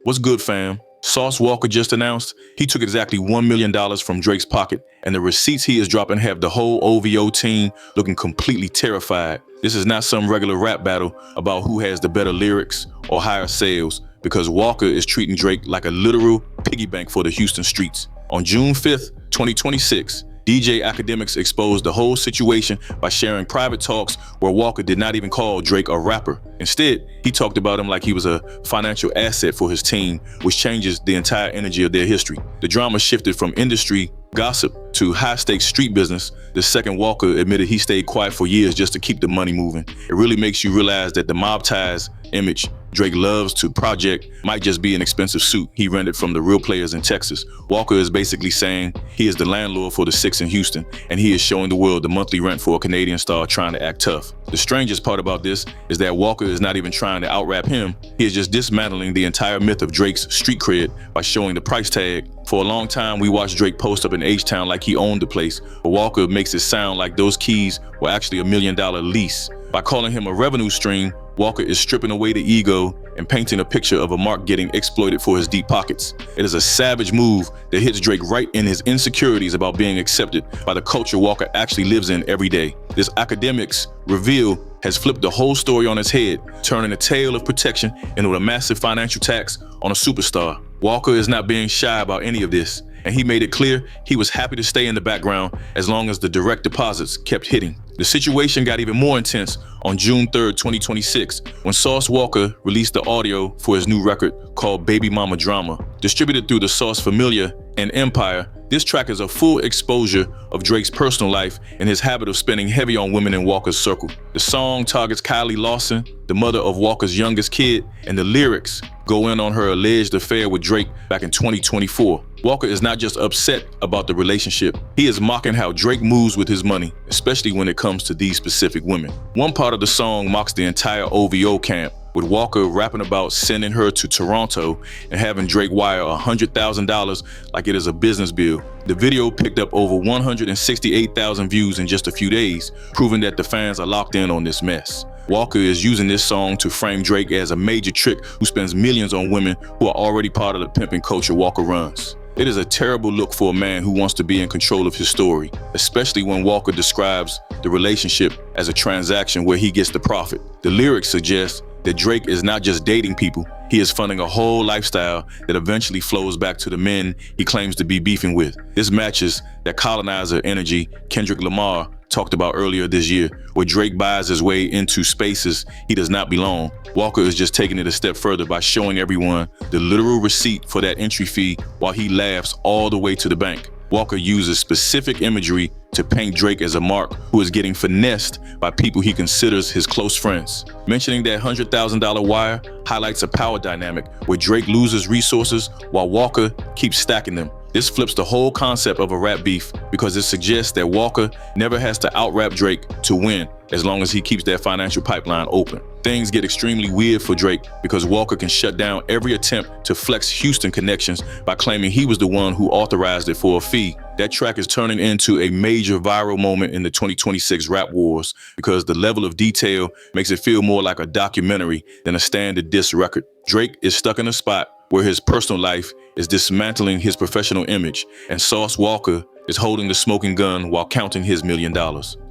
What's good, fam? Sauce Walka just announced he took exactly $1 million from Drake's pocket, and the receipts he is dropping have the whole OVO team looking completely terrified. This is not some regular rap battle about who has the better lyrics or higher sales, because Walka is treating Drake like a literal piggy bank for the Houston streets. On June 5th, 2026, DJ Akademiks exposed the whole situation by sharing private talks where Walka did not even call Drake a rapper. Instead, he talked about him like he was a financial asset for his team, which changes the entire energy of their history. The drama shifted from industry gossip to high-stakes street business the second Walka admitted he stayed quiet for years just to keep the money moving. It really makes you realize that the mob ties image Drake loves to project might just be an expensive suit he rented from the real players in Texas. Walka is basically saying he is the landlord for the six in Houston, and he is showing the world the monthly rent for a Canadian star trying to act tough. The strangest part about this is that Walka is not even trying to out-rap him. He is just dismantling the entire myth of Drake's street cred by showing the price tag. For a long time, we watched Drake post up in H-Town like he owned the place, but Walka makes it sound like those keys were actually a $1 million lease. By calling him a revenue stream, Walka is stripping away the ego and painting a picture of a mark getting exploited for his deep pockets. It is a savage move that hits Drake right in his insecurities about being accepted by the culture Walka actually lives in every day. This Akademiks reveal has flipped the whole story on its head, turning a tale of protection into a massive financial tax on a superstar. Walka is not being shy about any of this, and he made it clear he was happy to stay in the background as long as the direct deposits kept hitting. The situation got even more intense on June 3rd, 2026, when Sauce Walka released the audio for his new record called Baby Mama Drama. Distributed through the Sauce Familia and EMPIRE, this track is a full exposure of Drake's personal life and his habit of spending heavy on women in Walka's circle. The song targets Kiley, Losson, the mother of Walka's youngest kid, and the lyrics go in on her alleged affair with Drake back in 2024. Walka is not just upset about the relationship, he is mocking how Drake moves with his money, especially when it comes to these specific women. One part of the song mocks the entire OVO camp, with Walka rapping about sending her to Toronto and having Drake wire $100,000 like it is a business bill. The video picked up over 168,000 views in just a few days, proving that the fans are locked in on this mess. Walka is using this song to frame Drake as a major trick who spends millions on women who are already part of the pimping culture Walka runs. It is a terrible look for a man who wants to be in control of his story, especially when Walka describes the relationship as a transaction where he gets the profit. The lyrics suggest that Drake is not just dating people, he is funding a whole lifestyle that eventually flows back to the men he claims to be beefing with. This matches that colonizer energy Kendrick Lamar talked about earlier this year, where Drake buys his way into spaces he does not belong. Walka is just taking it a step further by showing everyone the literal receipt for that entry fee while he laughs all the way to the bank. Walka uses specific imagery to paint Drake as a mark who is getting finessed by people he considers his close friends. Mentioning that $100,000 wire highlights a power dynamic where Drake loses resources while Walka keeps stacking them. This flips the whole concept of a rap beef because it suggests that Walka never has to out-rap Drake to win as long as he keeps that financial pipeline open. Things get extremely weird for Drake because Walka can shut down every attempt to flex Houston connections by claiming he was the one who authorized it for a fee. That track is turning into a major viral moment in the 2026 rap wars because the level of detail makes it feel more like a documentary than a standard diss record. Drake is stuck in a spot where his personal life is dismantling his professional image, and Sauce Walka is holding the smoking gun while counting his $1 million.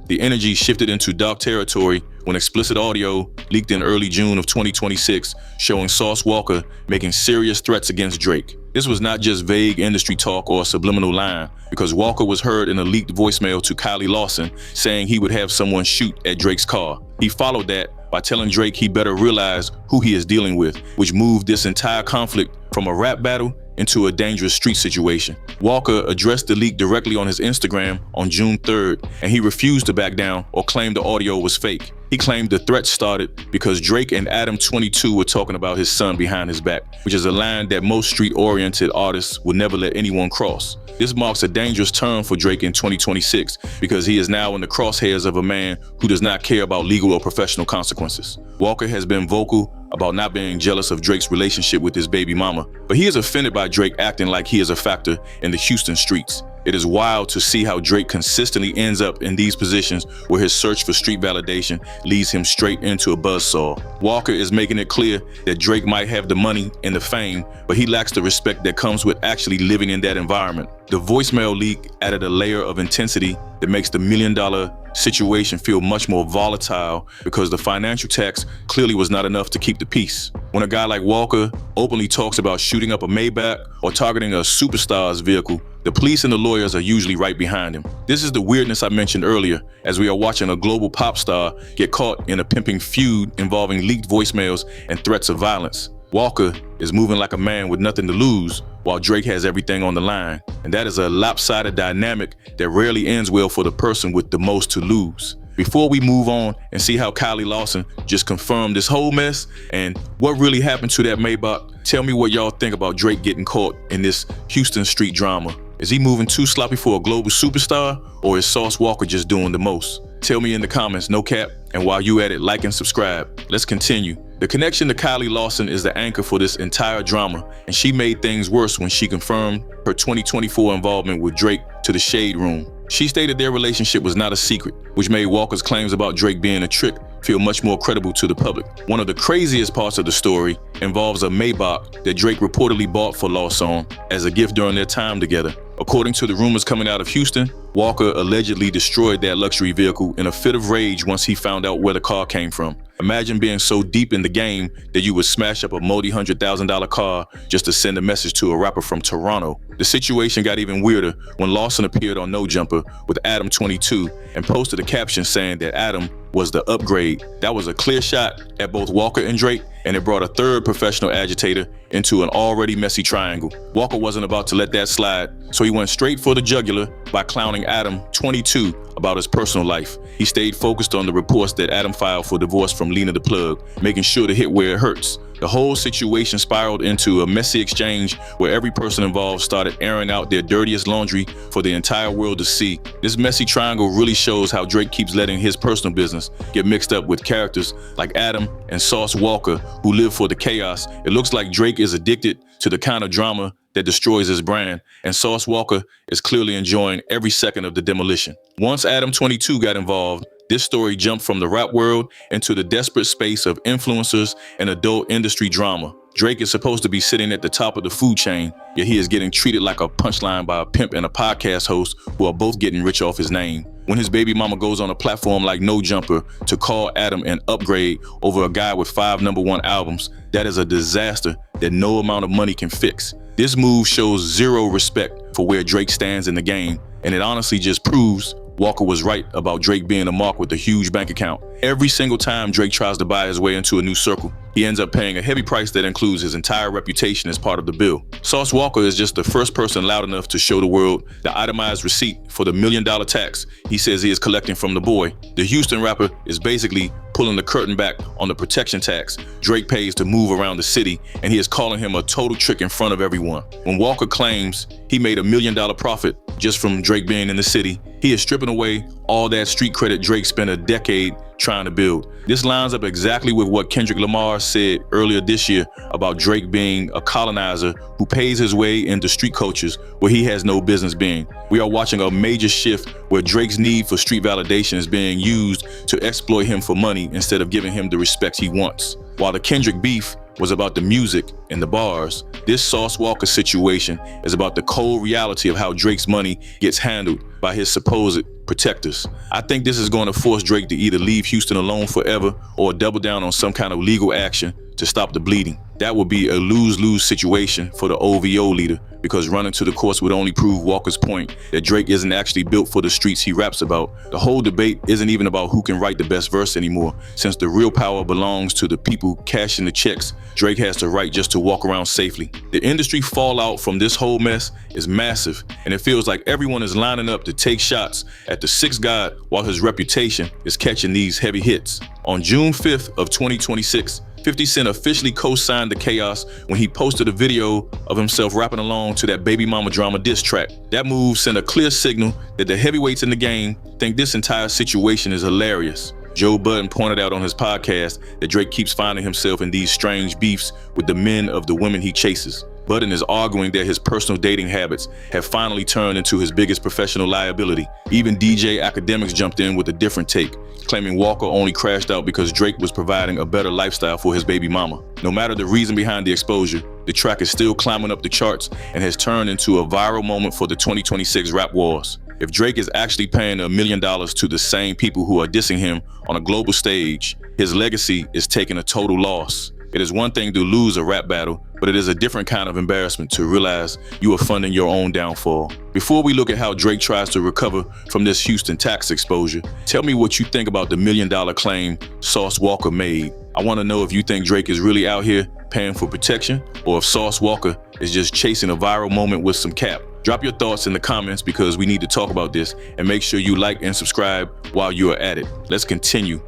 The energy shifted into dark territory when explicit audio leaked in early June of 2026, showing Sauce Walka making serious threats against Drake. This was not just vague industry talk or a subliminal line, because Walka was heard in a leaked voicemail to Kiley Losson saying he would have someone shoot at Drake's car. He followed that by telling Drake he better realize who he is dealing with, which moved this entire conflict from a rap battle into a dangerous street situation. Walka addressed the leak directly on his Instagram on June 3rd, and he refused to back down or claim the audio was fake. He claimed the threat started because Drake and Adam 22 were talking about his son behind his back, which is a line that most street-oriented artists would never let anyone cross. This marks a dangerous turn for Drake in 2026 because he is now in the crosshairs of a man who does not care about legal or professional consequences. Walka has been vocal about not being jealous of Drake's relationship with his baby mama, but he is offended by Drake acting like he is a factor in the Houston streets. It is wild to see how Drake consistently ends up in these positions where his search for street validation leads him straight into a buzzsaw. Walka is making it clear that Drake might have the money and the fame, but he lacks the respect that comes with actually living in that environment. The voicemail leak added a layer of intensity that makes the $1 million situation feel much more volatile because the financial tax clearly was not enough to keep the peace. When a guy like Walka openly talks about shooting up a Maybach or targeting a superstar's vehicle, the police and the lawyers are usually right behind him. This is the weirdness I mentioned earlier, as we are watching a global pop star get caught in a pimping feud involving leaked voicemails and threats of violence. Walka is moving like a man with nothing to lose, while Drake has everything on the line. And that is a lopsided dynamic that rarely ends well for the person with the most to lose. Before we move on and see how Kiley Losson just confirmed this whole mess and what really happened to that Maybach, tell me what y'all think about Drake getting caught in this Houston street drama. Is he moving too sloppy for a global superstar, or is Sauce Walka just doing the most? Tell me in the comments, no cap, and while you at it, like and subscribe. Let's continue. The connection to Kiley Losson is the anchor for this entire drama, and she made things worse when she confirmed her 2024 involvement with Drake to the Shade Room. She stated their relationship was not a secret, which made Walka's claims about Drake being a trick feel much more credible to the public. One of the craziest parts of the story involves a Maybach that Drake reportedly bought for Losson as a gift during their time together. According to the rumors coming out of Houston, Walka allegedly destroyed that luxury vehicle in a fit of rage once he found out where the car came from. Imagine being so deep in the game that you would smash up a multi-$100,000 car just to send a message to a rapper from Toronto. The situation got even weirder when Losson appeared on No Jumper with Adam 22 and posted a caption saying that Adam was the upgrade. That was a clear shot at both Walka and Drake, and it brought a third professional agitator into an already messy triangle. Walka wasn't about to let that slide, so he went straight for the jugular by clowning Adam 22 about his personal life. He stayed focused on the reports that Adam filed for divorce from Lena the Plug, making sure to hit where it hurts. The whole situation spiraled into a messy exchange where every person involved started airing out their dirtiest laundry for the entire world to see. This messy triangle really shows how Drake keeps letting his personal business get mixed up with characters like Adam and Sauce Walka, who live for the chaos. It looks like Drake is addicted to the kind of drama that destroys his brand, and Sauce Walka is clearly enjoying every second of the demolition. Once Adam 22 got involved, this story jumped from the rap world into the desperate space of influencers and adult industry drama. Drake is supposed to be sitting at the top of the food chain, yet he is getting treated like a punchline by a pimp and a podcast host who are both getting rich off his name. When his baby mama goes on a platform like No Jumper to call Adam an upgrade over a guy with 5 #1 albums, that is a disaster that no amount of money can fix. This move shows zero respect for where Drake stands in the game, and it honestly just proves Walka was right about Drake being a mark with a huge bank account. Every single time Drake tries to buy his way into a new circle, he ends up paying a heavy price that includes his entire reputation as part of the bill. Sauce Walka is just the first person loud enough to show the world the itemized receipt for the $1 million tax he says he is collecting from the boy. The Houston rapper is basically pulling the curtain back on the protection tax Drake pays to move around the city, and he is calling him a total trick in front of everyone. When Walka claims he made $1 million profit just from Drake being in the city, he is stripping away all that street credit Drake spent a decade trying to build. This lines up exactly with what Kendrick Lamar said earlier this year about Drake being a colonizer who pays his way into street cultures where he has no business being. We are watching a major shift where Drake's need for street validation is being used to exploit him for money instead of giving him the respect he wants. While the Kendrick beef was about the music and the bars, this Sauce Walka situation is about the cold reality of how Drake's money gets handled by his supposed protectors. I think this is going to force Drake to either leave Houston alone forever or double down on some kind of legal action to stop the bleeding. That would be a lose-lose situation for the OVO leader, because running to the courts would only prove Walka's point that Drake isn't actually built for the streets he raps about. The whole debate isn't even about who can write the best verse anymore, since the real power belongs to the people cashing the checks Drake has to write just to walk around safely. The industry fallout from this whole mess is massive, and it feels like everyone is lining up to take shots at the sixth god while his reputation is catching these heavy hits. On June 5th of 2026, 50 Cent officially co-signed the chaos when he posted a video of himself rapping along to that Baby Mama Drama diss track. That move sent a clear signal that the heavyweights in the game think this entire situation is hilarious. Joe Budden pointed out on his podcast that Drake keeps finding himself in these strange beefs with the men of the women he chases. Budden is arguing that his personal dating habits have finally turned into his biggest professional liability. Even DJ Akademiks jumped in with a different take, claiming Walka only crashed out because Drake was providing a better lifestyle for his baby mama. No matter the reason behind the exposure, the track is still climbing up the charts and has turned into a viral moment for the 2026 rap wars. If Drake is actually paying $1 million to the same people who are dissing him on a global stage, his legacy is taking a total loss. It is one thing to lose a rap battle, but it is a different kind of embarrassment to realize you are funding your own downfall. Before we look at how Drake tries to recover from this Houston tax exposure, tell me what you think about the $1 million claim Sauce Walka made. I want to know if you think Drake is really out here paying for protection, or if Sauce Walka is just chasing a viral moment with some cap. Drop your thoughts in the comments because we need to talk about this, and make sure you like and subscribe while you are at it. Let's continue